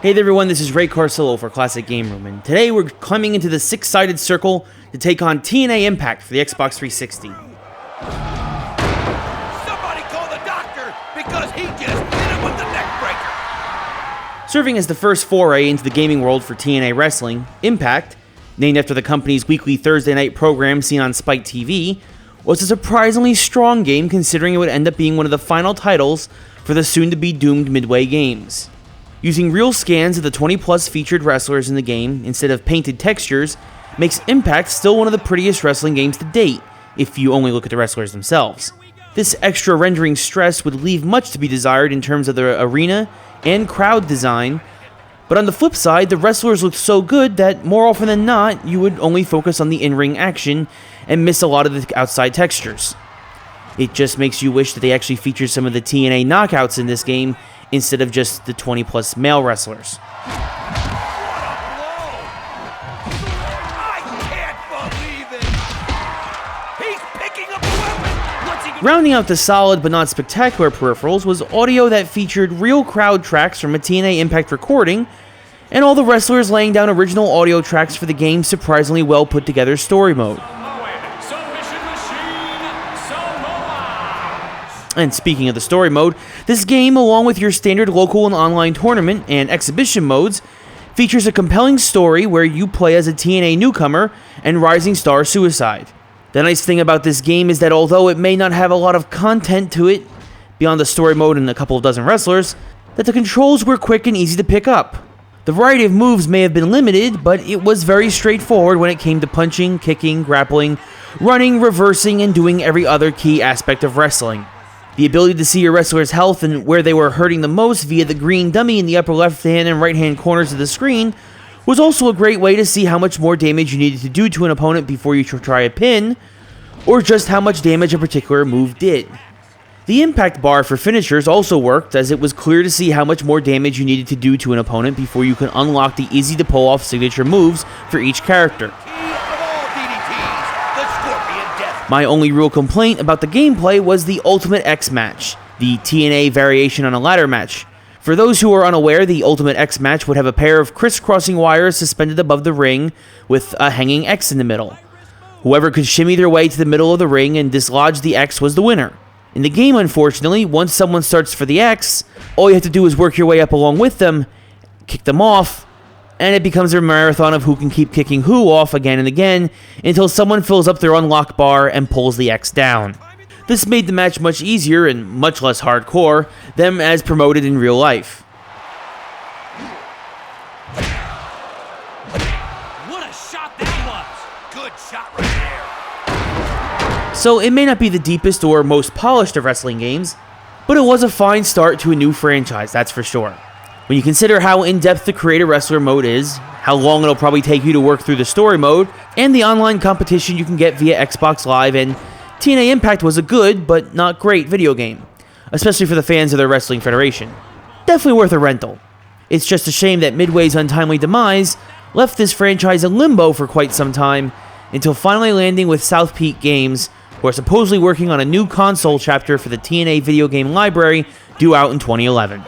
Hey there everyone, this is Ray Carcillo for Classic Game Room, and today we're climbing into the six-sided circle to take on TNA Impact for the Xbox 360. Somebody call the doctor, because he just hit him with the neck breaker! Serving as the first foray into the gaming world for TNA Wrestling, Impact, named after the company's weekly Thursday night program seen on Spike TV, was a surprisingly strong game considering it would end up being one of the final titles for the soon-to-be doomed Midway Games. Using real scans of the 20-plus featured wrestlers in the game instead of painted textures makes Impact still one of the prettiest wrestling games to date, if you only look at the wrestlers themselves. This extra rendering stress would leave much to be desired in terms of the arena and crowd design, but on the flip side, the wrestlers looked so good that more often than not, you would only focus on the in-ring action and miss a lot of the outside textures. It just makes you wish that they actually featured some of the TNA knockouts in this game instead of just the 20-plus male wrestlers. Rounding out the solid but not spectacular peripherals was audio that featured real crowd tracks from a TNA Impact recording, and all the wrestlers laying down original audio tracks for the game's surprisingly well put together story mode. And speaking of the story mode, this game, along with your standard local and online tournament and exhibition modes, features a compelling story where you play as a TNA newcomer and rising star Suicide. The nice thing about this game is that although it may not have a lot of content to it, beyond the story mode and a couple of dozen wrestlers, that the controls were quick and easy to pick up. The variety of moves may have been limited, but it was very straightforward when it came to punching, kicking, grappling, running, reversing, and doing every other key aspect of wrestling. The ability to see your wrestler's health and where they were hurting the most via the green dummy in the upper left-hand and right-hand corners of the screen was also a great way to see how much more damage you needed to do to an opponent before you try a pin, or just how much damage a particular move did. The impact bar for finishers also worked, as it was clear to see how much more damage you needed to do to an opponent before you could unlock the easy-to-pull-off signature moves for each character. My only real complaint about the gameplay was the Ultimate X match, the TNA variation on a ladder match. For those who are unaware, the Ultimate X match would have a pair of crisscrossing wires suspended above the ring with a hanging X in the middle. Whoever could shimmy their way to the middle of the ring and dislodge the X was the winner. In the game, unfortunately, once someone starts for the X, all you have to do is work your way up along with them, kick them off, and it becomes a marathon of who can keep kicking who off again and again until someone fills up their unlock bar and pulls the X down. This made the match much easier and much less hardcore than as promoted in real life. What a shot that was! Good shot right there. So it may not be the deepest or most polished of wrestling games, but it was a fine start to a new franchise, that's for sure. When you consider how in-depth the Create a Wrestler mode is, how long it'll probably take you to work through the story mode, and the online competition you can get via Xbox Live, and TNA Impact was a good, but not great video game, especially for the fans of their wrestling federation. Definitely worth a rental. It's just a shame that Midway's untimely demise left this franchise in limbo for quite some time, until finally landing with South Peak Games, who are supposedly working on a new console chapter for the TNA video game library due out in 2011.